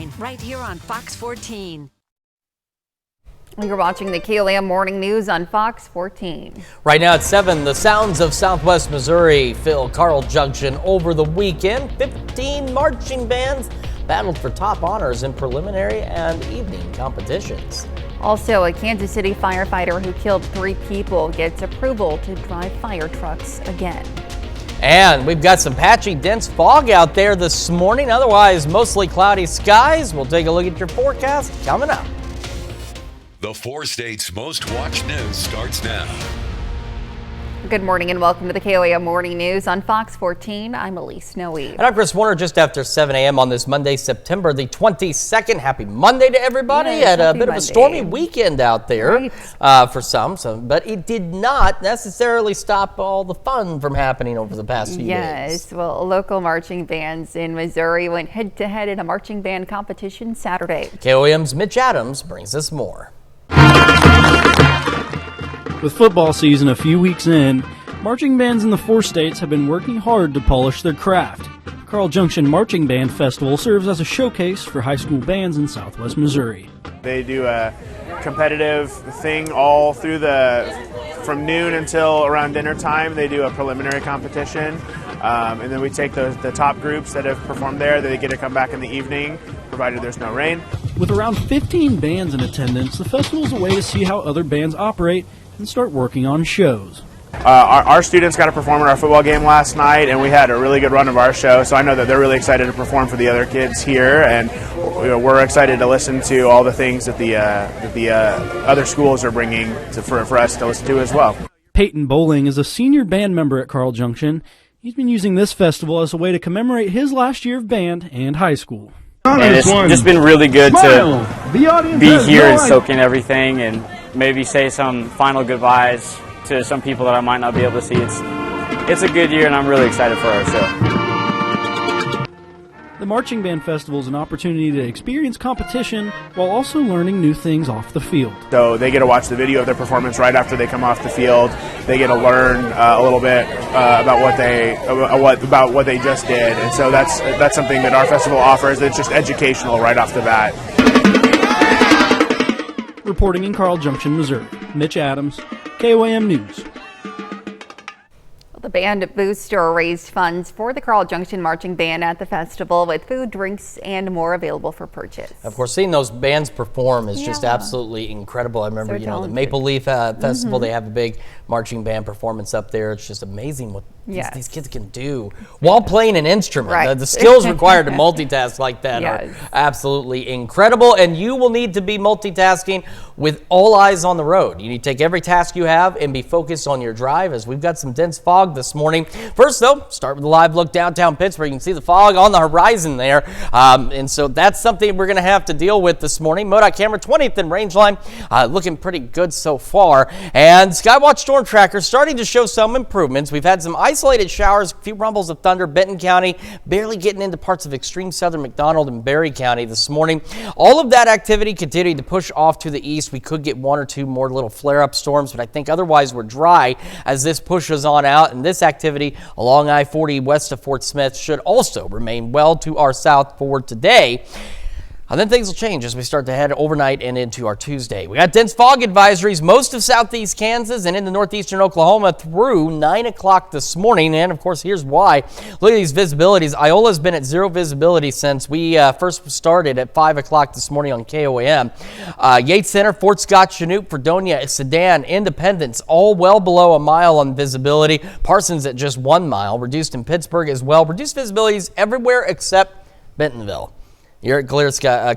9, right here on Fox 14. You're watching the KLAM Morning News on Fox 14. Right now at 7, the sounds of Southwest Missouri fill Carl Junction over the weekend. 15 marching bands battled for top honors in preliminary and evening competitions. Also, a Kansas City firefighter who killed 3 people gets approval to drive fire trucks again. And we've got some patchy, dense fog out there this morning. Otherwise, mostly cloudy skies. We'll take a look at your forecast coming up. The 4 states' most watched news starts now. Good morning and welcome to the KLAM Morning News on Fox 14. I'm Elise Snowy. And I'm Chris Warner, just after 7 a.m. on this Monday, September the 22nd. Happy Monday to everybody. Yes, Had a happy bit Monday. of a stormy weekend out there for some, but it did not necessarily stop all the fun from happening over the past few days. Yes, well, local marching bands in Missouri went head-to-head in a marching band competition Saturday. KOM's Mitch Adams brings us more. With football season a few weeks in, marching bands in the 4 states have been working hard to polish their craft. Carl Junction Marching Band Festival serves as a showcase for high school bands in Southwest Missouri. They do a competitive thing all through from noon until around dinner time. They do a preliminary competition, and then we take the top groups that have performed there. They get to come back in the evening, provided there's no rain. With around 15 bands in attendance, the festival is a way to see how other bands operate and start working on shows. Our students got to perform at our football game last night, and we had a really good run of our show, so I know that they're really excited to perform for the other kids here, and we're excited to listen to all the things that the other schools are bringing for us to listen to as well. Peyton Bowling is a senior band member at Carl Junction. He's been using this festival as a way to commemorate his last year of band and high school. And it's just been really good to be here and soak in everything and maybe say some final goodbyes to some people that I might not be able to see. It's a good year, and I'm really excited for our show. The Marching Band Festival is an opportunity to experience competition while also learning new things off the field. So they get to watch the video of their performance right after they come off the field. They get to learn a little bit about what they just did, and so that's something that our festival offers. It's just educational right off the bat. Reporting in Carl Junction, Missouri, Mitch Adams, KOAM News. The band booster raised funds for the Carl Junction Marching Band at the festival with food, drinks, and more available for purchase. Of course, seeing those bands perform is just absolutely incredible. I remember, the Maple Leaf Festival, they have a big marching band performance up there. It's just amazing what these kids can do while playing an instrument. Right. The skills required to multitask like that are absolutely incredible, and you will need to be multitasking with all eyes on the road. You need to take every task you have and be focused on your drive, as we've got some dense fog this morning. First, though, start with a live look downtown Pittsburgh. You can see the fog on the horizon there, and so that's something we're going to have to deal with this morning. MoDOT camera 20th and Rangeline looking pretty good so far, and Skywatch Storm Tracker starting to show some improvements. We've had some isolated showers, a few rumbles of thunder, Benton County, barely getting into parts of extreme southern McDonald and Berry County this morning. All of that activity continuing to push off to the east. We could get 1 or 2 more little flare-up storms, but I think otherwise we're dry as this pushes on out, and this activity along I-40 west of Fort Smith should also remain well to our south for today. And then things will change as we start to head overnight and into our Tuesday. We got dense fog advisories most of southeast Kansas and into northeastern Oklahoma through 9 o'clock this morning. And of course, here's why. Look at these visibilities. Iola's been at 0 visibility since we first started at 5 o'clock this morning on KOAM. Yates Center, Fort Scott, Chinook, Fredonia, Sedan, Independence, all well below a mile on visibility. Parsons at just 1 mile. Reduced in Pittsburgh as well. Reduced visibilities everywhere except Bentonville. You're at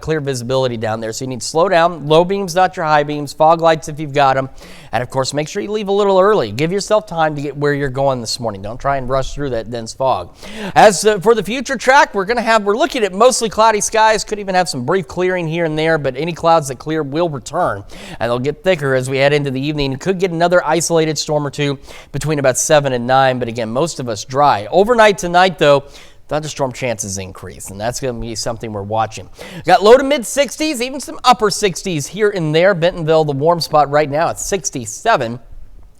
clear visibility down there, so you need to slow down. Low beams, not your high beams. Fog lights if you've got them. And, of course, make sure you leave a little early. Give yourself time to get where you're going this morning. Don't try and rush through that dense fog. As for the future track, we're looking at mostly cloudy skies. Could even have some brief clearing here and there, but any clouds that clear will return. And they'll get thicker as we head into the evening. Could get another isolated storm or two between about 7 and 9, but, again, most of us dry. Overnight tonight, though, thunderstorm chances increase, and that's going to be something we're watching. Got low to mid 60s, even some upper 60s here and there. Bentonville, the warm spot right now at 67.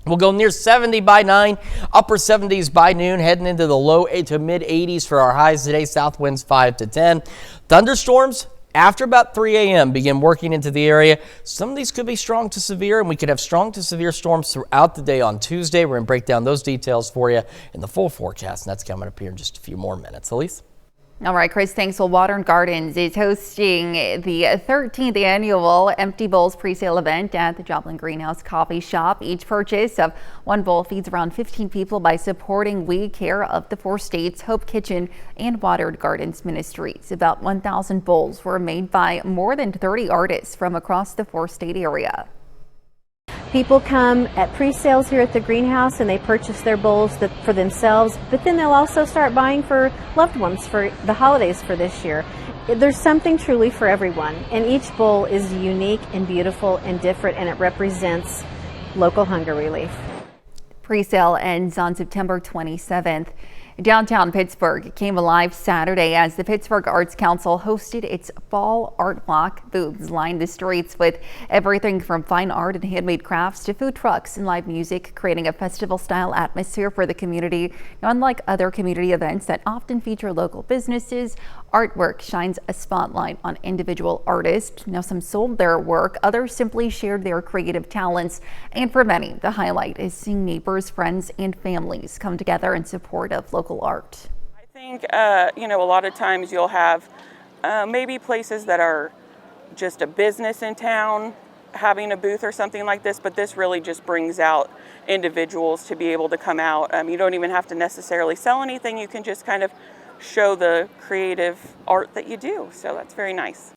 We'll go near 70 by 9, upper 70s by noon, heading into the low to mid 80s for our highs today. South winds 5 to 10. Thunderstorms after about 3 a.m. begin working into the area. Some of these could be strong to severe, and we could have strong to severe storms throughout the day on Tuesday. We're going to break down those details for you in the full forecast, and that's coming up here in just a few more minutes. Elise? All right, Chris, thanks. Well, Water & Gardens is hosting the 13th annual Empty Bowls presale event at the Joplin Greenhouse Coffee Shop. Each purchase of one bowl feeds around 15 people by supporting We Care of the 4 States, Hope Kitchen, and Water & Gardens Ministries. About 1,000 bowls were made by more than 30 artists from across the 4-state area. People come at pre-sales here at the greenhouse and they purchase their bowls for themselves, but then they'll also start buying for loved ones for the holidays for this year. There's something truly for everyone, and each bowl is unique and beautiful and different, and it represents local hunger relief. Pre-sale ends on September 27th. Downtown Pittsburgh came alive Saturday as the Pittsburgh Arts Council hosted its fall art walk. Booths lined the streets with everything from fine art and handmade crafts to food trucks and live music, creating a festival-style atmosphere for the community. Now, unlike other community events that often feature local businesses, artwork shines a spotlight on individual artists. Now, some sold their work, others simply shared their creative talents, and for many, the highlight is seeing neighbors, friends, and families come together in support of local art. I think, a lot of times you'll have maybe places that are just a business in town having a booth or something like this, but this really just brings out individuals to be able to come out. You don't even have to necessarily sell anything. You can just kind of show the creative art that you do. So that's very nice.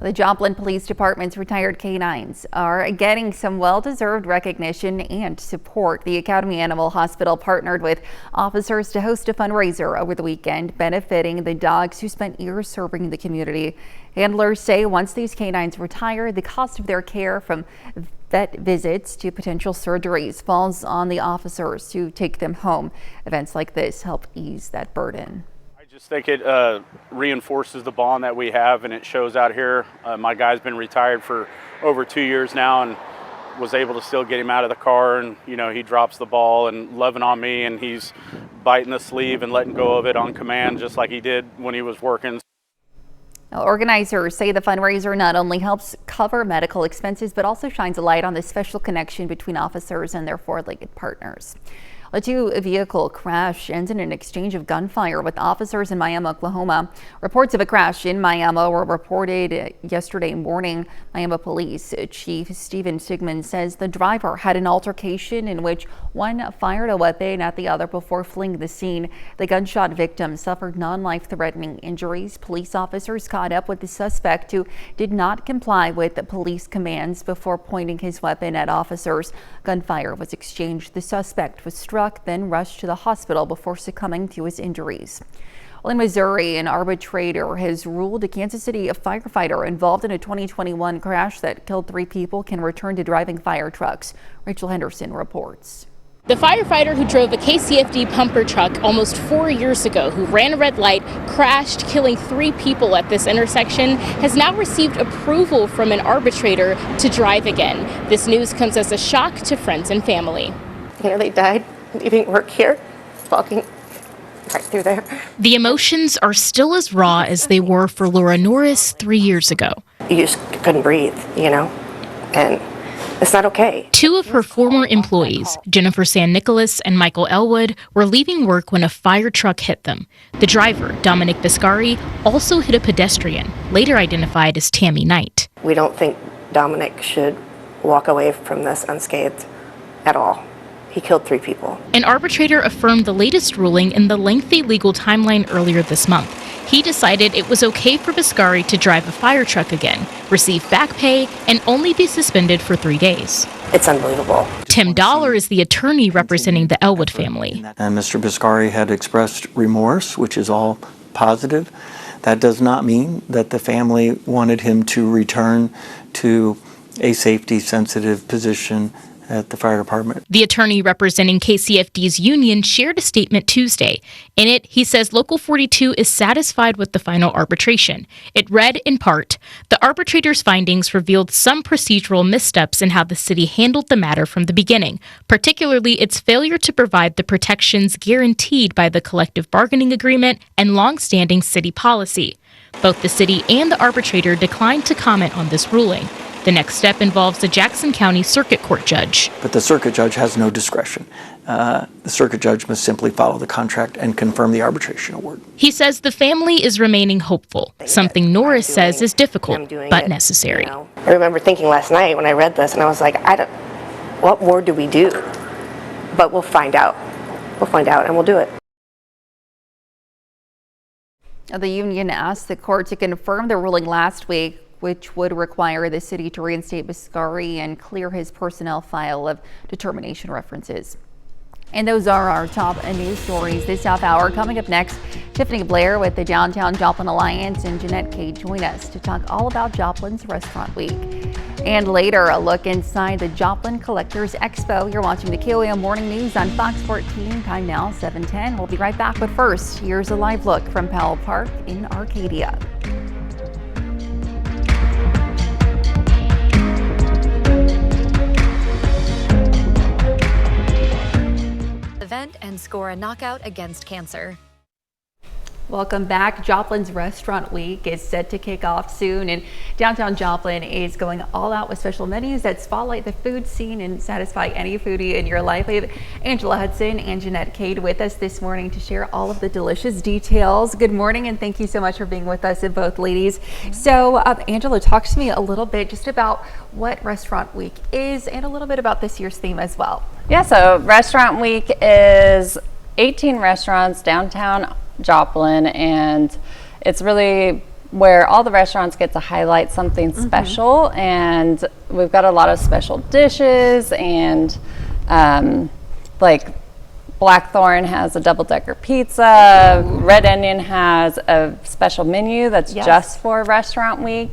The Joplin Police Department's retired canines are getting some well-deserved recognition and support. The Academy Animal Hospital partnered with officers to host a fundraiser over the weekend benefiting the dogs who spent years serving the community. Handlers say once these canines retire, the cost of their care, from vet visits to potential surgeries, falls on the officers to take them home. Events like this help ease that burden. I think it reinforces the bond that we have, and it shows out here. My guy's been retired for over 2 years now, and was able to still get him out of the car, and he drops the ball and loving on me, and he's biting the sleeve and letting go of it on command, just like he did when he was working. Now, organizers say the fundraiser not only helps cover medical expenses, but also shines a light on the special connection between officers and their four-legged partners. A two-vehicle crash ends in an exchange of gunfire with officers in Miami, Oklahoma. Reports of a crash in Miami were reported yesterday morning. Miami Police Chief Stephen Sigmund says the driver had an altercation in which one fired a weapon at the other before fleeing the scene. The gunshot victim suffered non-life-threatening injuries. Police officers caught up with the suspect, who did not comply with the police commands before pointing his weapon at officers. Gunfire was exchanged. The suspect was struck, then rushed to the hospital before succumbing to his injuries. Well, in Missouri, an arbitrator has ruled a Kansas City firefighter involved in a 2021 crash that killed 3 people can return to driving fire trucks. Rachel Henderson reports. The firefighter who drove a KCFD pumper truck almost 4 years ago, who ran a red light, crashed, killing 3 people at this intersection, has now received approval from an arbitrator to drive again. This news comes as a shock to friends and family. They died leaving work here, walking right through there. The emotions are still as raw as they were for Laura Norris 3 years ago. You just couldn't breathe, and it's not okay. 2 of her former employees, Jennifer San Nicolas and Michael Elwood, were leaving work when a fire truck hit them. The driver, Dominic Biscari, also hit a pedestrian, later identified as Tammy Knight. We don't think Dominic should walk away from this unscathed at all. He killed 3 people. An arbitrator affirmed the latest ruling in the lengthy legal timeline earlier this month. He decided it was okay for Biscari to drive a fire truck again, receive back pay, and only be suspended for 3 days. It's unbelievable. Tim Dollar is the attorney representing the Elwood family. And Mr. Biscari had expressed remorse, which is all positive. That does not mean that the family wanted him to return to a safety-sensitive position at the fire department. The attorney representing KCFD's union shared a statement Tuesday. In it, he says Local 42 is satisfied with the final arbitration. It read, in part, the arbitrator's findings revealed some procedural missteps in how the city handled the matter from the beginning, particularly its failure to provide the protections guaranteed by the collective bargaining agreement and longstanding city policy. Both the city and the arbitrator declined to comment on this ruling. The next step involves the Jackson County Circuit Court judge. But the circuit judge has no discretion. The circuit judge must simply follow the contract and confirm the arbitration award. He says the family is remaining hopeful, something Norris says is difficult but necessary. I remember thinking last night when I read this, and I was like, what more do we do? But we'll find out. We'll find out, and we'll do it. The union asked the court to confirm the ruling last week, which would require the city to reinstate Biscari and clear his personnel file of determination references. And those are our top news stories this half hour. Coming up next, Tiffany Blair with the Downtown Joplin Alliance and Jeanette Kay join us to talk all about Joplin's Restaurant Week. And later, a look inside the Joplin Collectors Expo. You're watching the KOAM Morning News on Fox 14, time now 7:10. We'll be right back, but first, here's a live look from Powell Park in Arcadia. Event and score a knockout against cancer. Welcome back. Joplin's Restaurant Week is set to kick off soon, and downtown Joplin is going all out with special menus that spotlight the food scene and satisfy any foodie in your life. We have Angela Hudson and Jeanette Kay with us this morning to share all of the delicious details. Good morning, and thank you so much for being with us, both ladies. So, Angela, talk to me a little bit just about what Restaurant Week is and a little bit about this year's theme as well. Yeah, so Restaurant Week is 18 restaurants downtown Joplin, and it's really where all the restaurants get to highlight something special, and we've got a lot of special dishes, and like Blackthorn has a double-decker pizza, Red Onion has a special menu that's just for Restaurant Week.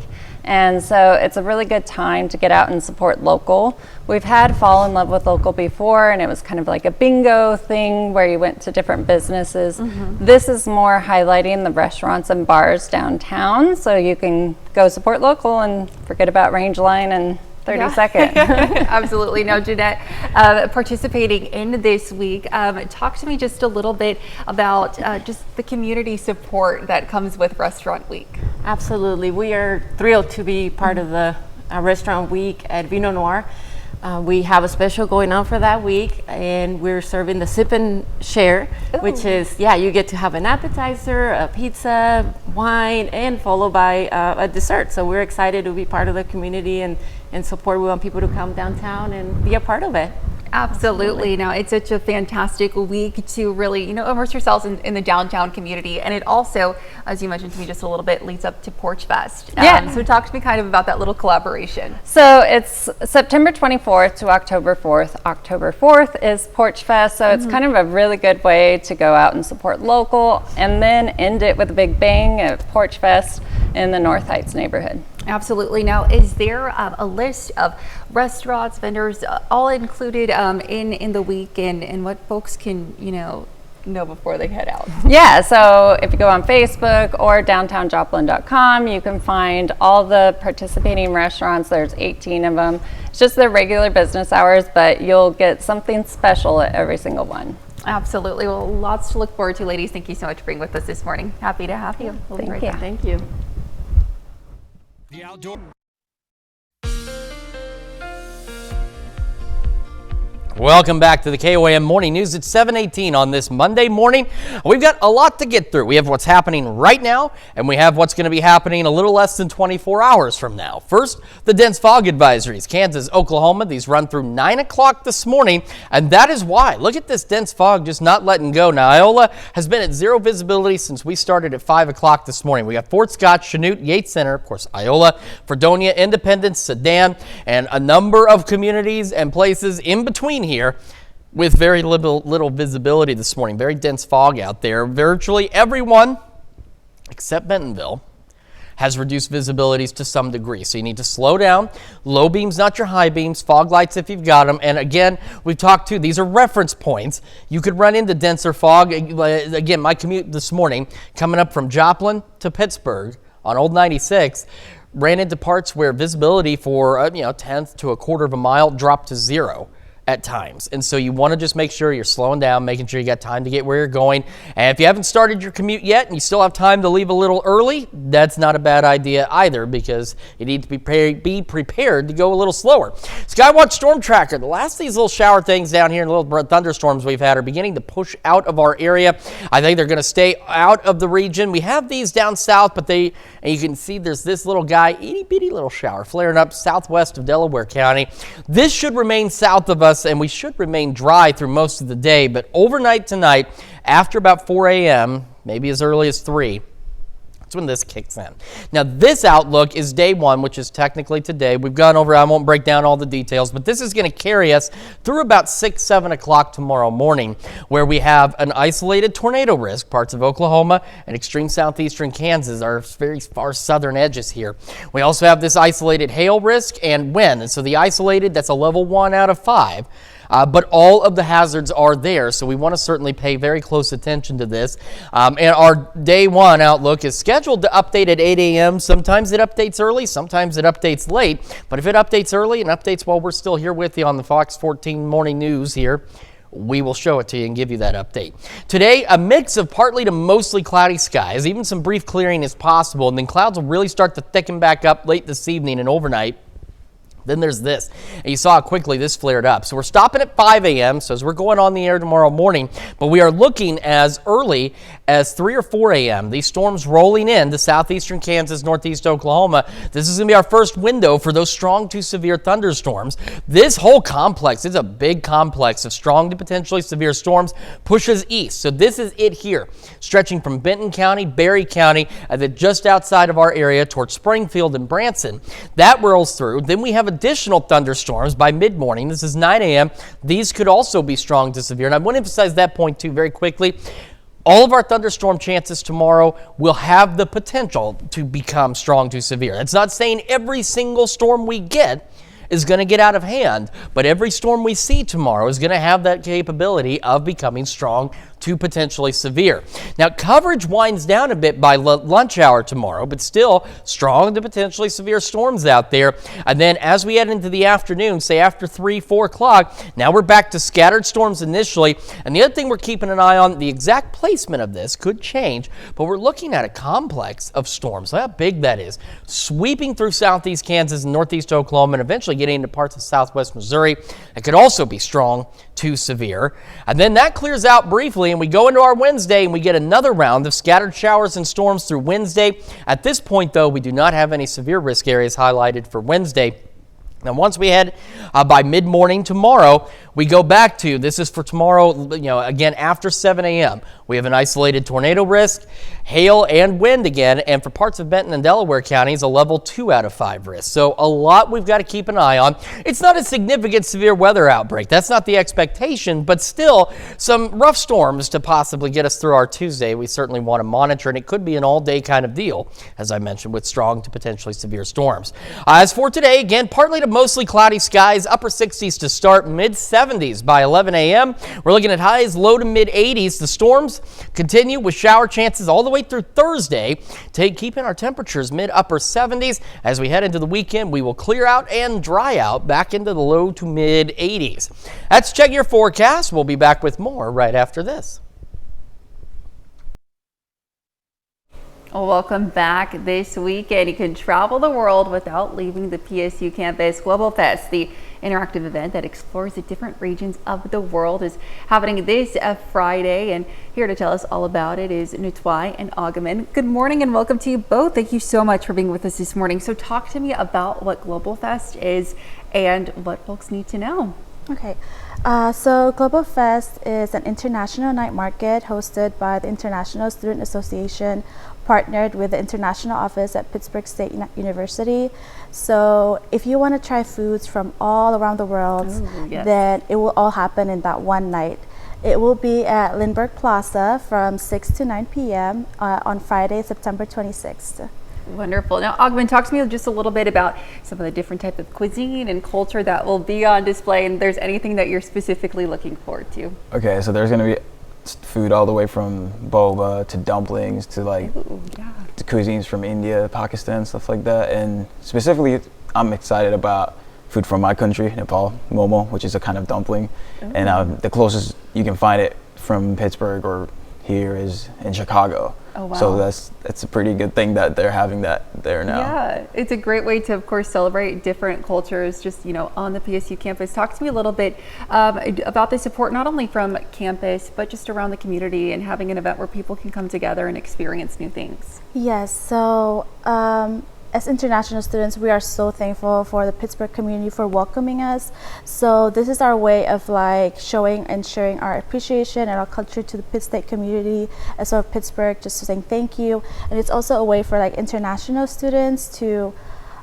And so it's a really good time to get out and support local. We've had Fall in Love with Local before, and it was kind of like a bingo thing where you went to different businesses. This is more highlighting the restaurants and bars downtown, so you can go support local and forget about Range Line and 32nd. Absolutely. Now, Jeanette, participating in this week, talk to me just a little bit about just the community support that comes with Restaurant Week. Absolutely. We are thrilled to be part of the Restaurant Week at Vino Noir. We have a special going on for that week, and we're serving the Sip and Share, which is, you get to have an appetizer, a pizza, wine, and followed by a dessert. So we're excited to be part of the community and support. We want people to come downtown and be a part of it. Absolutely. Now, it's such a fantastic week to really, immerse yourselves in the downtown community. And it also, as you mentioned to me just a little bit, leads up to Porch Fest. So talk to me kind of about that little collaboration. So it's September 24th to October 4th. October 4th is Porch Fest. So it's kind of a really good way to go out and support local and then end it with a big bang at Porch Fest in the North Heights neighborhood. Absolutely. Now, is there a list of restaurants, vendors, all included in the week, and what folks can, know before they head out? Yeah, so if you go on Facebook or downtownjoplin.com, you can find all the participating restaurants. There's 18 of them. It's just their regular business hours, but you'll get something special at every single one. Absolutely. Well, lots to look forward to, ladies. Thank you so much for being with us this morning. Happy to have you. We'll be right back. Thank you. The outdoor. Welcome back to the KOAM Morning News. It's 7:18 on this Monday morning. We've got a lot to get through. We have what's happening right now, and we have what's going to be happening a little less than 24 hours from now. First, the dense fog advisories. Kansas, Oklahoma, these run through 9 o'clock this morning, and that is why. Look at this dense fog just not letting go. Now, Iola has been at zero visibility since we started at 5 o'clock this morning. We got Fort Scott, Chanute, Yates Center, of course, Iola, Fredonia, Independence, Sedan, and a number of communities and places in between here with very little visibility this morning. Very dense fog out there. Virtually everyone except Bentonville has reduced visibilities to some degree. So you need to slow down. Low beams, not your high beams. Fog lights if you've got them. And again, we've talked to, these are reference points. You could run into denser fog. Again, my commute this morning, coming up from Joplin to Pittsburgh on Old 96, ran into parts where visibility for, 1/10 to 1/4 of a mile dropped to zero. at times. And so you want to just make sure you're slowing down, making sure you got time to get where you're going. And if you haven't started your commute yet and you still have time to leave a little early, that's not a bad idea either, because you need to be prepared to go a little slower. Skywatch Storm Tracker, the last of these little shower things down here and little thunderstorms we've had are beginning to push out of our area. I think they're going to stay out of the region. We have these down south, but and you can see there's this little guy, itty bitty little shower flaring up southwest of Delaware County. This should remain south of us, and we should remain dry through most of the day, but overnight tonight, after about 4 a.m., maybe as early as 3, that's when this kicks in. Now, this outlook is day 1, which is technically today. We've gone over, I won't break down all the details, but this is going to carry us through about 6, 7 o'clock tomorrow morning, where we have an isolated tornado risk. Parts of Oklahoma and extreme southeastern Kansas are very far southern edges here. We also have this isolated hail risk and wind. And so the isolated, that's a level 1 out of 5. But all of the hazards are there, so we want to certainly pay very close attention to this. And our day 1 outlook is scheduled to update at 8 a.m. Sometimes it updates early, sometimes it updates late. But if it updates early and updates while we're still here with you on the Fox 14 Morning News here, we will show it to you and give you that update. Today, a mix of partly to mostly cloudy skies. Even some brief clearing is possible, and then clouds will really start to thicken back up late this evening and overnight. Then there's this, and you saw how quickly this flared up. So we're stopping at 5 a.m., so as we're going on the air tomorrow morning, but we are looking as early as 3 or 4 a.m. These storms rolling in to southeastern Kansas, northeast Oklahoma. This is going to be our first window for those strong to severe thunderstorms. This whole complex is a big complex of strong to potentially severe storms, pushes east. So this is it here, stretching from Benton County, Berry County, and then just outside of our area towards Springfield and Branson. That rolls through. Then we have additional thunderstorms by mid-morning. This is 9 a.m. These could also be strong to severe. And I want to emphasize that point too very quickly. All of our thunderstorm chances tomorrow will have the potential to become strong to severe. That's not saying every single storm we get is going to get out of hand, but every storm we see tomorrow is going to have that capability of becoming strong to potentially severe. Now, coverage winds down a bit by lunch hour tomorrow, but still strong to potentially severe storms out there. And then as we head into the afternoon, say after 3, 4 o'clock, now we're back to scattered storms initially. And the other thing we're keeping an eye on, the exact placement of this could change, but we're looking at a complex of storms. So how big that is, sweeping through southeast Kansas and northeast Oklahoma and eventually getting into parts of southwest Missouri. It could also be strong to severe. And then that clears out briefly, and we go into our Wednesday and we get another round of scattered showers and storms through Wednesday. At this point, though, we do not have any severe risk areas highlighted for Wednesday. Now, once we head by mid-morning tomorrow, we go back to, this is for tomorrow, again, after 7 a.m. We have an isolated tornado risk, hail and wind again, and for parts of Benton and Delaware counties, a level 2 out of 5 risk. So a lot we've got to keep an eye on. It's not a significant severe weather outbreak. That's not the expectation, but still some rough storms to possibly get us through our Tuesday. We certainly want to monitor, and it could be an all-day kind of deal, as I mentioned, with strong to potentially severe storms. As for today, again, partly to mostly cloudy skies, upper 60s to start, mid-70s by 11 a.m. We're looking at highs low to mid-80s. The storms continue with shower chances all the way through Thursday, keeping our temperatures mid-upper 70s. As we head into the weekend, we will clear out and dry out back into the low to mid-80s. That's Check Your Forecast. We'll be back with more right after this. Welcome back. This weekend, you can travel the world without leaving the PSU campus. Global Fest, the interactive event that explores the different regions of the world, is happening this Friday. And here to tell us all about it is Nutwai and Ogman. Good morning and welcome to you both. Thank you so much for being with us this morning. So talk to me about what Global Fest is and what folks need to know. Okay. So Global Fest is an international night market hosted by the International Student Association, partnered with the international office at Pittsburgh State University. So if you want to try foods from all around the world, then it will all happen in that one night. It will be at Lindbergh Plaza from 6 to 9 p.m. On Friday, September 26th. Wonderful. Now, Ogman, talk to me just a little bit about some of the different types of cuisine and culture that will be on display, and if there's anything that you're specifically looking forward to. Okay, so there's going to be food all the way from boba to dumplings to to cuisines from India, Pakistan, stuff like that. And specifically, I'm excited about food from my country, Nepal, momo, which is a kind of dumpling. And the closest you can find it from Pittsburgh or here is in Chicago. Oh, wow. So that's a pretty good thing that they're having that there now. Yeah, it's a great way to, of course, celebrate different cultures just, on the PSU campus. Talk to me a little bit about the support, not only from campus, but just around the community and having an event where people can come together and experience new things. Yes, so as international students, we are so thankful for the Pittsburgh community for welcoming us. So this is our way of showing and sharing our appreciation and our culture to the Pitt State community as well as Pittsburgh, just saying thank you. And it's also a way for international students to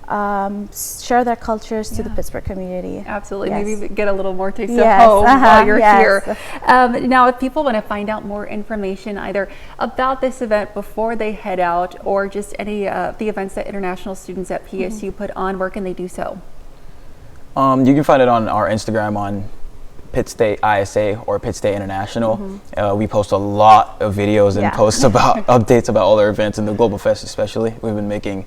share their cultures to the Pittsburgh community. Absolutely. Yes. Maybe get a little more taste of home while you're here. Now, if people want to find out more information either about this event before they head out or just any of the events that international students at PSU put on, where can they do so? You can find it on our Instagram on Pitt State ISA or Pitt State International. We post a lot of videos and posts about updates about all our events and the Global Fest especially. We've been making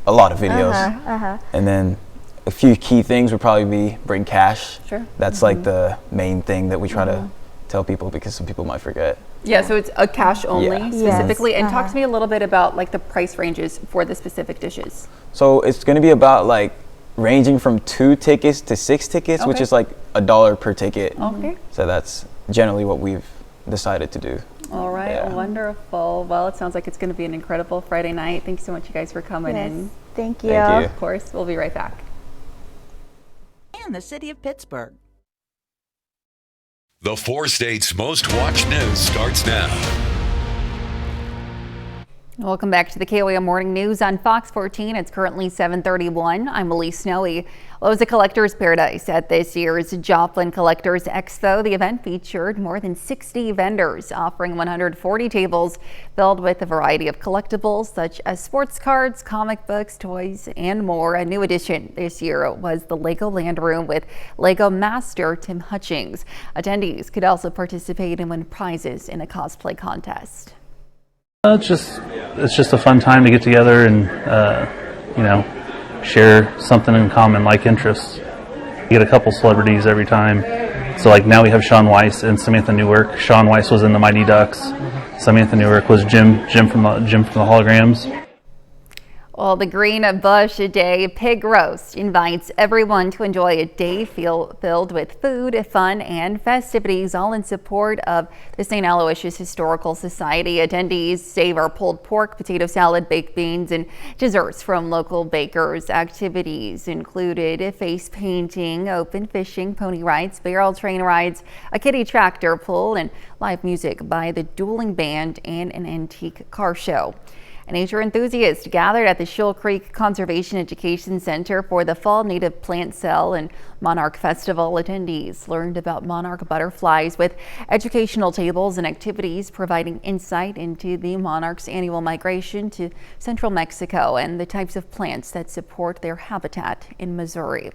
a lot of videos. And then a few key things would probably be bring cash. Sure. That's the main thing that we try to tell people because some people might forget. Yeah, so it's a cash only specifically. Yes. And talk to me a little bit about the price ranges for the specific dishes. So it's going to be about ranging from 2 tickets to 6 tickets, which is $1 per ticket. Okay. So that's generally what we've decided to do. All right, wonderful. Well, it sounds like it's going to be an incredible Friday night. Thanks so much, you guys, for coming in. Thank you. Thank you. Of course, we'll be right back. And the city of Pittsburgh. The 4 states' most watched news starts now. Welcome back to the KOAM Morning News on Fox 14. It's currently 7:31. I'm Elise Snowy. Well, it was a collector's paradise at this year's Joplin Collectors Expo. The event featured more than 60 vendors offering 140 tables filled with a variety of collectibles such as sports cards, comic books, toys, and more. A new addition this year was the Lego Land Room with Lego Master Tim Hutchings. Attendees could also participate and win prizes in a cosplay contest. It's just a fun time to get together and share something in common like interests. You get a couple celebrities every time. So now we have Shaun Weiss and Samantha Newark. Shaun Weiss was in the Mighty Ducks. Samantha Newark was Jim from the Holograms. Well, the Green Bush Day Pig Roast invites everyone to enjoy a day filled with food, fun, and festivities, all in support of the St. Aloysius Historical Society. Attendees savor pulled pork, potato salad, baked beans, and desserts from local bakers. Activities included face painting, open fishing, pony rides, barrel train rides, a kiddie tractor pull, and live music by the Dueling Band and an antique car show. Nature enthusiasts gathered at the Shoal Creek Conservation Education Center for the Fall Native Plant Sale and Monarch Festival. Attendees learned about monarch butterflies with educational tables and activities providing insight into the monarch's annual migration to central Mexico and the types of plants that support their habitat in Missouri.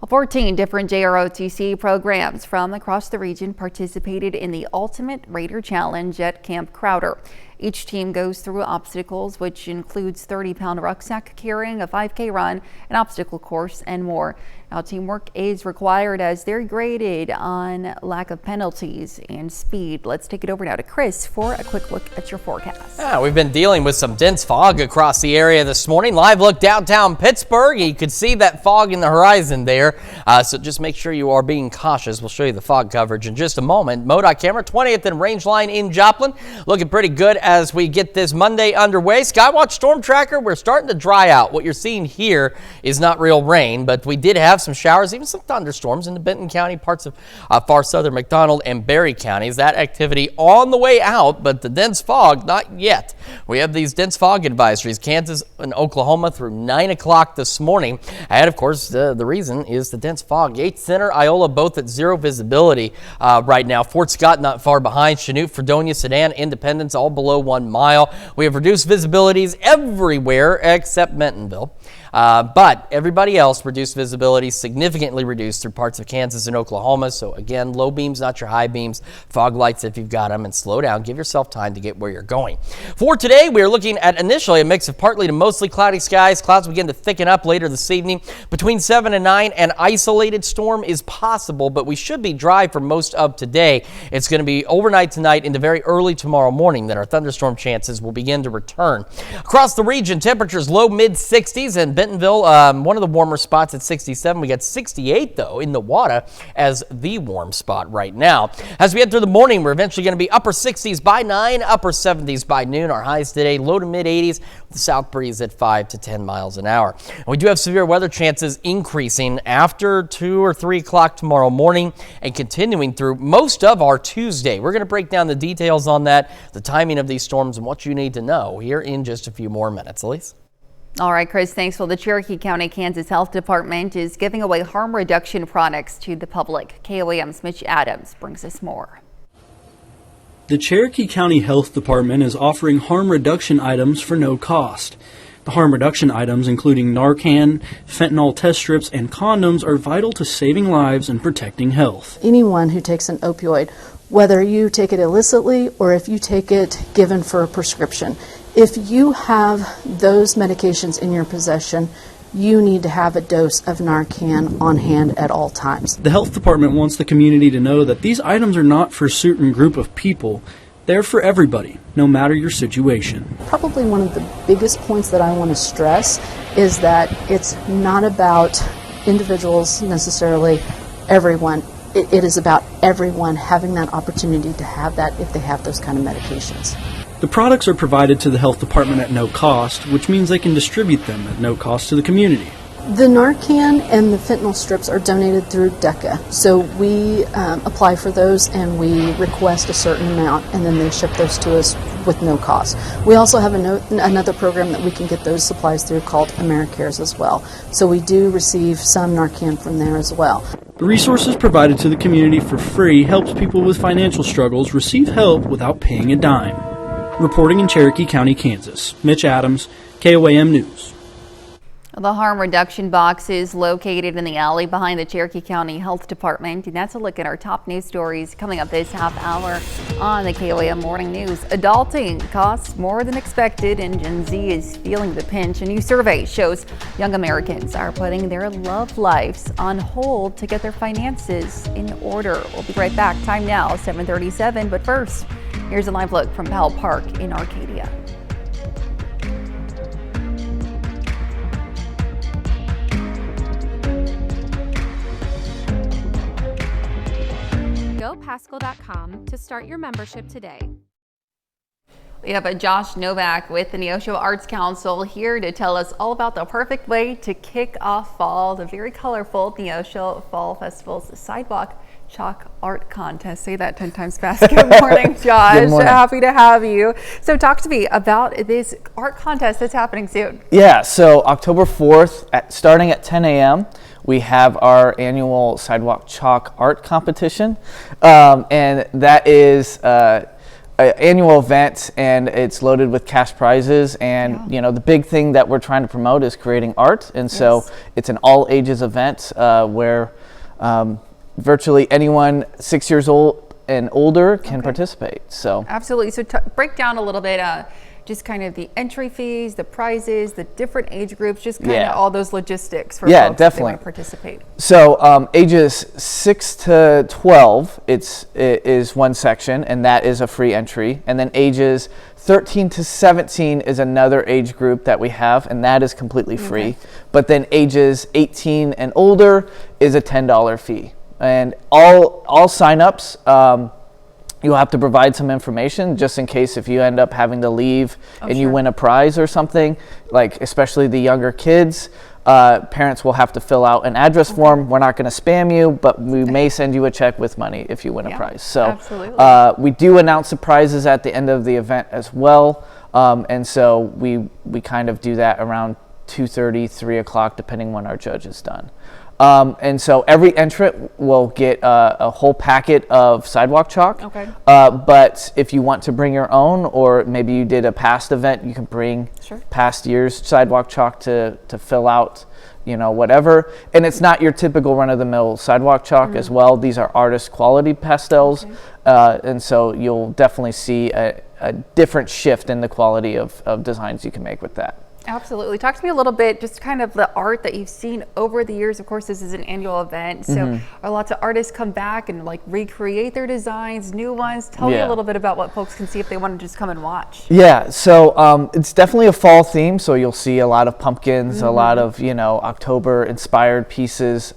14 different JROTC programs from across the region participated in the Ultimate Raider Challenge at Camp Crowder. Each team goes through obstacles, which includes 30-pound rucksack carrying, a 5K run, an obstacle course, and more. Now, teamwork is required as they're graded on lack of penalties and speed. Let's take it over now to Chris for a quick look at your forecast. Yeah, we've been dealing with some dense fog across the area this morning. Live look downtown Pittsburgh. You could see that fog in the horizon there. So just make sure you are being cautious. We'll show you the fog coverage in just a moment. MoDOT camera 20th and Range Line in Joplin. Looking pretty good as we get this Monday underway. Skywatch Storm Tracker, we're starting to dry out. What you're seeing here is not real rain, but we did have some showers, even some thunderstorms in the Benton County, parts of far southern McDonald and Berry counties. That activity on the way out, but the dense fog, not yet. We have these dense fog advisories, Kansas and Oklahoma through 9 o'clock this morning. And of course, the reason is the dense fog. Yates Center, Iola, both at zero visibility right now. Fort Scott not far behind. Chanute, Fredonia, Sedan, Independence, all below below 1 mile. We have reduced visibilities everywhere except Bentonville. But everybody else, reduced visibility, significantly reduced through parts of Kansas and Oklahoma. So again, low beams, not your high beams, fog lights if you've got them, and slow down. Give yourself time to get where you're going. For today, we are looking at initially a mix of partly to mostly cloudy skies. Clouds begin to thicken up later this evening. Between 7 and 9, an isolated storm is possible, but we should be dry for most of today. It's going to be overnight tonight into very early tomorrow morning that our thunderstorm chances will begin to return. Across the region, temperatures low mid-60s, and Bentonville, one of the warmer spots at 67. We got 68, though, in the Wada as the warm spot right now. As we head through the morning, we're eventually going to be upper 60s by 9, upper 70s by noon. Our highs today, low to mid-80s, with the south breeze at 5 to 10 miles an hour. And we do have severe weather chances increasing after 2 or 3 o'clock tomorrow morning and continuing through most of our Tuesday. We're going to break down the details on that, the timing of these storms, and what you need to know here in just a few more minutes. Elise? All right, Chris, thanks. Well, the Cherokee County, Kansas Health Department is giving away harm reduction products to the public. KOAM's Mitch Adams brings us more. The Cherokee County Health Department is offering harm reduction items for no cost. The harm reduction items, including Narcan, fentanyl test strips, and condoms, are vital to saving lives and protecting health. Anyone who takes an opioid, whether you take it illicitly or if you take it given for a prescription, if you have those medications in your possession, you need to have a dose of Narcan on hand at all times. The health department wants the community to know that these items are not for a certain group of people. They're for everybody, no matter your situation. Probably one of the biggest points that I want to stress is that it's not about individuals necessarily, everyone. It is about everyone having that opportunity to have that if they have those kind of medications. The products are provided to the health department at no cost, which means they can distribute them at no cost to the community. The Narcan and the fentanyl strips are donated through DECA, so we apply for those and we request a certain amount, and then they ship those to us with no cost. We also have another program that we can get those supplies through called AmeriCares as well, so we do receive some Narcan from there as well. The resources provided to the community for free helps people with financial struggles receive help without paying a dime. Reporting in Cherokee County, Kansas, Mitch Adams, KOAM News. The harm reduction box is located in the alley behind the Cherokee County Health Department, and that's a look at our top news stories coming up this half hour on the KOAM Morning News. Adulting costs more than expected, and Gen Z is feeling the pinch. A new survey shows young Americans are putting their love lives on hold to get their finances in order. We'll be right back. Time now, 7:37, but first, here's a live look from Powell Park in Arcadia. GoPaschal.com to start your membership today. We have a Josh Novak with the Neosho Arts Council here to tell us all about the perfect way to kick off fall, the very colorful Neosho Fall Festival's Sidewalk Chalk Art Contest. Say that 10 times fast. Good morning, Josh. Good morning. Happy to have you. So talk to me about this art contest that's happening soon. Yeah, so October 4th, starting at 10 a.m., we have our annual Sidewalk Chalk Art Competition, and that is an annual event, and it's loaded with cash prizes. And you know, the big thing that we're trying to promote is creating art, and so it's an all ages event where virtually anyone 6 years old and older can participate. So absolutely. So break down a little bit. Just kind of the entry fees, the prizes, the different age groups, just kind of all those logistics for folks that want to participate. So ages 6 to 12, it is one section, and that is a free entry. And then ages 13 to 17 is another age group that we have, and that is completely free. But then ages 18 and older is a $10 fee. And all signups, you'll have to provide some information just in case if you end up having to leave and you win a prize or something, like especially the younger kids, parents will have to fill out an address form. We're not going to spam you, but we may send you a check with money if you win a prize. So we do announce the prizes at the end of the event as well. And so we kind of do that around 2:30, 3 o'clock, depending when our judge is done. And so every entrant will get a whole packet of sidewalk chalk. Okay. But if you want to bring your own, or maybe you did a past event, you can bring past year's sidewalk chalk to fill out, whatever. And it's not your typical run-of-the-mill sidewalk chalk as well. These are artist quality pastels. And so you'll definitely see a different shift in the quality of designs you can make with that. Absolutely. Talk to me a little bit, just kind of the art that you've seen over the years. Of course, this is an annual event, so are lots of artists come back and like recreate their designs, new ones. Tell me a little bit about what folks can see if they want to just come and watch. Yeah, so it's definitely a fall theme, so you'll see a lot of pumpkins, a lot of, October-inspired pieces.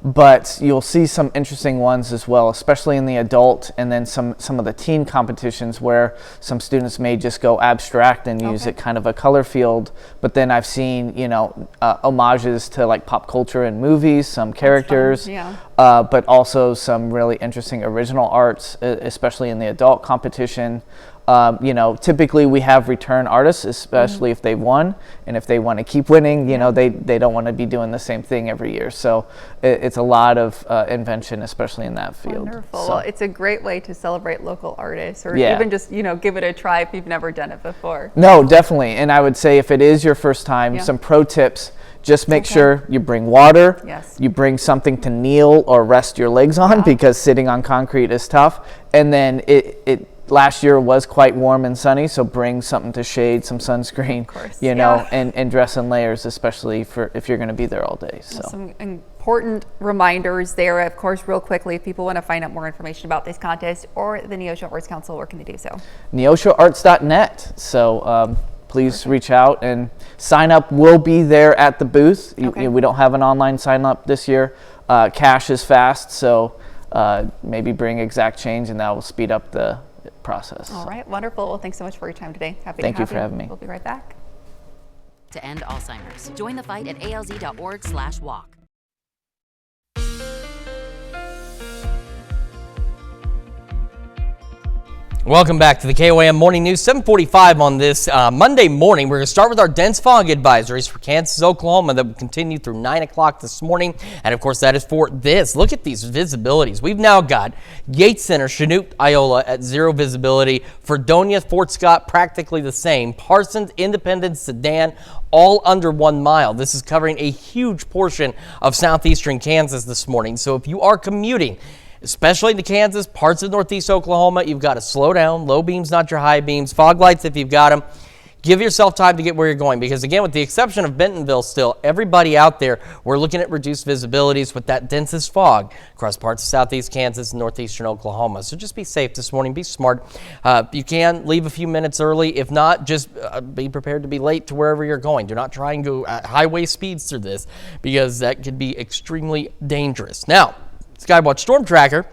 But you'll see some interesting ones as well, especially in the adult, and then some of the teen competitions where some students may just go abstract and use it kind of a color field. But then I've seen, homages to like pop culture and movies, some characters, but also some really interesting original arts, especially in the adult competition. Typically we have return artists, especially if they won, and if they want to keep winning, they don't want to be doing the same thing every year. So it's a lot of invention, especially in that field. Wonderful. So, well, it's a great way to celebrate local artists, or even just, give it a try if you've never done it before. No, definitely. And I would say if it is your first time, some pro tips. Just make sure you bring water, you bring something to kneel or rest your legs on, because sitting on concrete is tough. And then last year was quite warm and sunny, so bring something to shade, some sunscreen, and dress in layers, especially if you're going to be there all day. So some important reminders there. Of course, real quickly, if people want to find out more information about this contest or the Neosho Arts Council, where can they do so? neoshoarts.net. So please reach out and sign up. We'll be there at the booth. We don't have an online sign up this year. Cash is fast, so maybe bring exact change, and that will speed up the process. All right, wonderful. Well, thanks so much for your time today. Happy Thank to have you for having me. We'll be right back. To end Alzheimer's. Join the fight at alz.org/walk. Welcome back to the KOAM Morning News, 7:45 on this Monday morning. We're going to start with our dense fog advisories for Kansas, Oklahoma that will continue through 9 o'clock this morning. And of course, that is for this. Look at these visibilities. We've now got Yates Center, Chanute, Iola at 0 visibility. Fredonia, Fort Scott, practically the same. Parsons, Independence, Sedan, all under 1 mile. This is covering a huge portion of southeastern Kansas this morning. So if you are commuting, especially into Kansas, parts of northeast Oklahoma, you've got to slow down. Low beams, not your high beams. Fog lights if you've got them. Give yourself time to get where you're going, because again, with the exception of Bentonville still, everybody out there, we're looking at reduced visibilities with that densest fog across parts of southeast Kansas and northeastern Oklahoma. So just be safe this morning. Be smart. You can leave a few minutes early. If not, just be prepared to be late to wherever you're going. Do not try and go at highway speeds through this, because that could be extremely dangerous. Now, Skywatch Storm Tracker,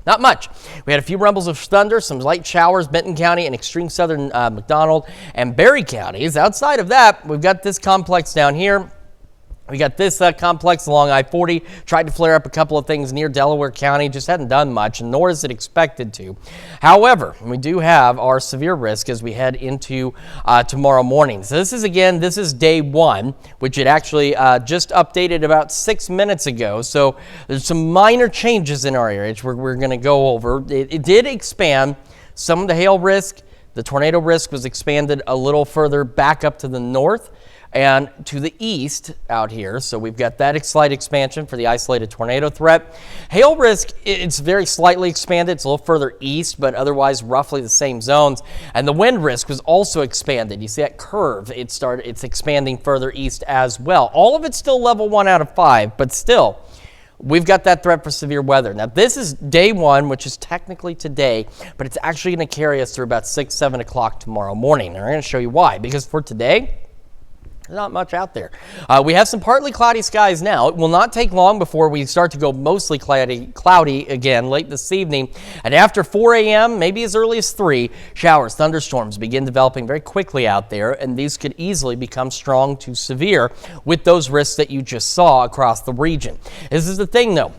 not much. We had a few rumbles of thunder, some light showers, Benton County and extreme southern McDonald and Berry counties. Outside of that, we've got this complex down here. We got this complex along I-40, tried to flare up a couple of things near Delaware County, just hadn't done much, and nor is it expected to. However, we do have our severe risk as we head into tomorrow morning. So this is day 1, which it actually just updated about 6 minutes ago. So there's some minor changes in our area, which we're going to go over. It did expand some of the hail risk. The tornado risk was expanded a little further back up to the north and to the east out here. So we've got that slight expansion for the isolated tornado threat. Hail risk, it's very slightly expanded. It's a little further east, but otherwise roughly the same zones. And the wind risk was also expanded. You see that curve, it's expanding further east as well. All of it's still level 1 out of 5, but still, we've got that threat for severe weather. Now, this is day 1, which is technically today, but it's actually going to carry us through about 6, 7 o'clock tomorrow morning. And I'm going to show you why, because for today, there's not much out there. We have some partly cloudy skies now. It will not take long before we start to go mostly cloudy again late this evening. And after 4 a.m., maybe as early as 3, showers, thunderstorms begin developing very quickly out there, and these could easily become strong to severe with those risks that you just saw across the region. This is the thing, though.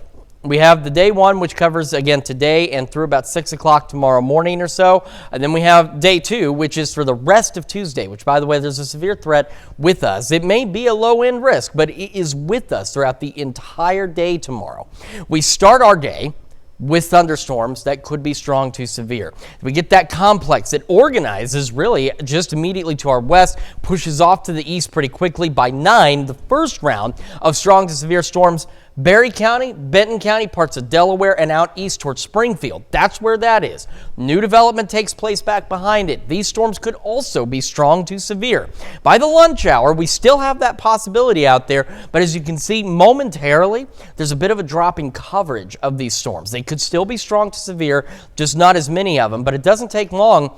We have the day one, which covers again today and through about 6 o'clock tomorrow morning or so. And then we have day two, which is for the rest of Tuesday, which, by the way, there's a severe threat with us. It may be a low end risk, but it is with us throughout the entire day tomorrow. We start our day with thunderstorms that could be strong to severe. We get that complex that organizes really just immediately to our west, pushes off to the east pretty quickly. By 9, the first round of strong to severe storms, Berry County, Benton County, parts of Delaware, and out east towards Springfield. That's where that is. New development takes place back behind it. These storms could also be strong to severe. By the lunch hour, we still have that possibility out there, but as you can see momentarily, there's a bit of a drop in coverage of these storms. They could still be strong to severe, just not as many of them, but it doesn't take long.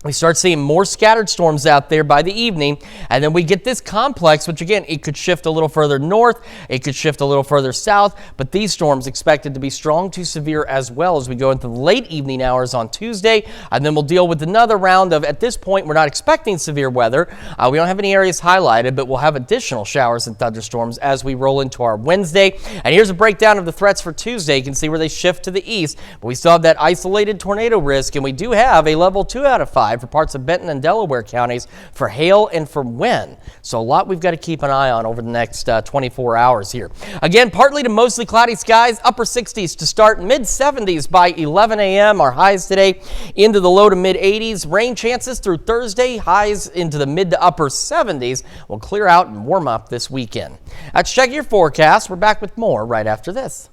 We start seeing more scattered storms out there by the evening, and then we get this complex, which again, it could shift a little further north, it could shift a little further south, but these storms expected to be strong to severe as well as we go into the late evening hours on Tuesday, and then we'll deal with another round of, at this point, we're not expecting severe weather. We don't have any areas highlighted, but we'll have additional showers and thunderstorms as we roll into our Wednesday. And here's a breakdown of the threats for Tuesday. You can see where they shift to the east, but we still have that isolated tornado risk, and we do have a level 2 out of 5 for parts of Benton and Delaware counties for hail and for wind. So a lot we've got to keep an eye on over the next 24 hours here. Again, partly to mostly cloudy skies, upper 60s to start, mid 70s by 11 a.m. Our highs today into the low to mid 80s. Rain chances through Thursday, highs into the mid to upper 70s. Will clear out and warm up this weekend. Let's check your forecast. We're back with more right after this.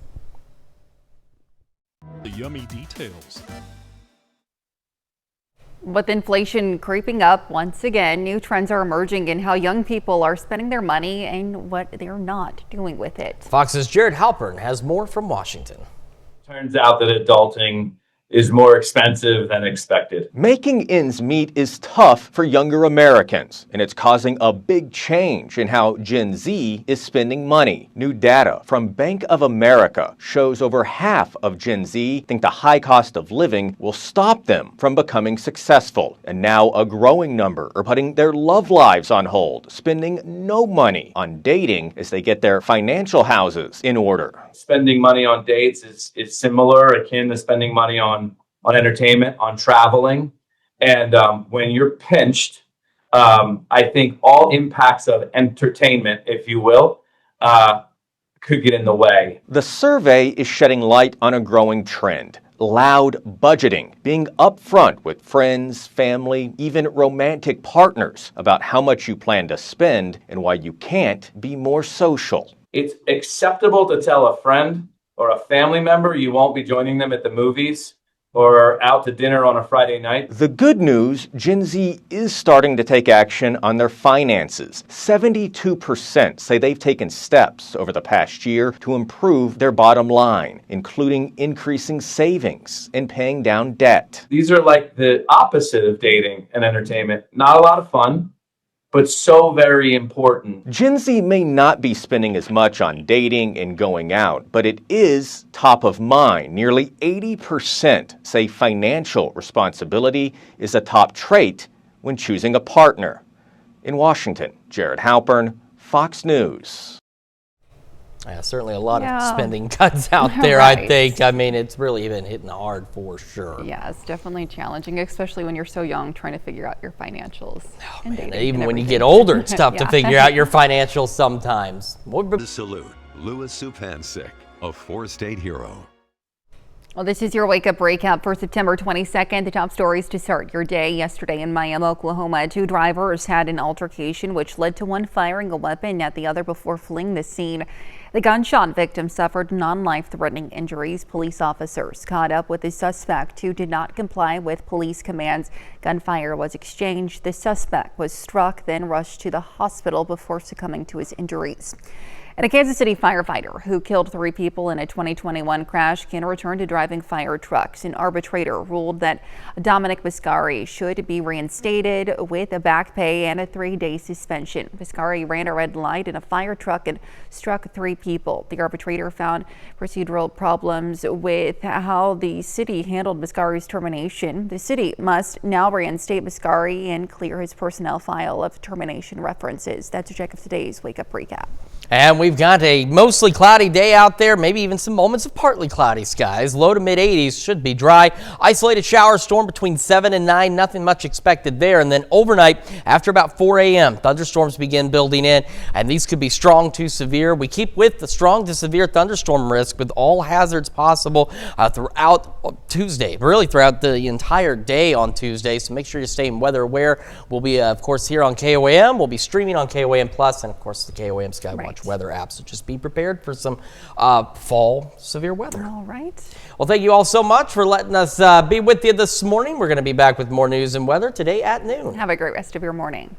The yummy details. With inflation creeping up once again, new trends are emerging in how young people are spending their money and what they're not doing with it. Fox's Jared Halpern has more from Washington. Turns out that adulting is more expensive than expected. Making ends meet is tough for younger Americans, and it's causing a big change in how Gen Z is spending money. New data from Bank of America shows over half of Gen Z think the high cost of living will stop them from becoming successful. And now a growing number are putting their love lives on hold, spending no money on dating as they get their financial houses in order. Spending money on dates is similar, akin to spending money on entertainment, on traveling. And when you're pinched, I think all impacts of entertainment, if you will, could get in the way. The survey is shedding light on a growing trend. Loud budgeting, being upfront with friends, family, even romantic partners about how much you plan to spend and why you can't be more social. It's acceptable to tell a friend or a family member you won't be joining them at the movies or out to dinner on a Friday night. The good news, Gen Z is starting to take action on their finances. 72% say they've taken steps over the past year to improve their bottom line, including increasing savings and paying down debt. These are like the opposite of dating and entertainment. Not a lot of fun, but so very important. Gen Z may not be spending as much on dating and going out, but it is top of mind. Nearly 80% say financial responsibility is a top trait when choosing a partner. In Washington, Jared Halpern, Fox News. Yeah, certainly a lot of spending cuts out there, right. I think. I mean, it's really been hitting hard for sure. Yeah, it's definitely challenging, especially when you're so young trying to figure out your financials. Oh, man, even when you get older, it's tough to figure out your financials sometimes. The salute, Louis Supancic, a four-state hero. Well, this is your wake-up recap for September 22nd. The top stories to start your day. Yesterday in Miami, Oklahoma, 2 drivers had an altercation which led to one firing a weapon at the other before fleeing the scene. The gunshot victim suffered non-life-threatening injuries. Police officers caught up with the suspect who did not comply with police commands. Gunfire was exchanged. The suspect was struck, then rushed to the hospital before succumbing to his injuries. And a Kansas City firefighter who killed 3 people in a 2021 crash can return to driving fire trucks. An arbitrator ruled that Dominic Viscari should be reinstated with a back pay and a 3-day suspension. Viscari ran a red light in a fire truck and struck 3 people. The arbitrator found procedural problems with how the city handled Viscari's termination. The city must now reinstate Viscari and clear his personnel file of termination references. That's a check of today's Wake Up Recap. And we've got a mostly cloudy day out there, maybe even some moments of partly cloudy skies. Low to mid 80s, should be dry. Isolated shower storm between 7 and 9, nothing much expected there. And then overnight, after about 4 a.m., thunderstorms begin building in, and these could be strong to severe. We keep with the strong to severe thunderstorm risk with all hazards possible throughout Tuesday, really throughout the entire day on Tuesday. So make sure you're staying weather aware. We'll be, of course, here on KOAM. We'll be streaming on KOAM Plus and, of course, the KOAM Skywatch weather app. So just be prepared for some fall severe weather. All right. Well, thank you all so much for letting us be with you this morning. We're going to be back with more news and weather today at noon. Have a great rest of your morning.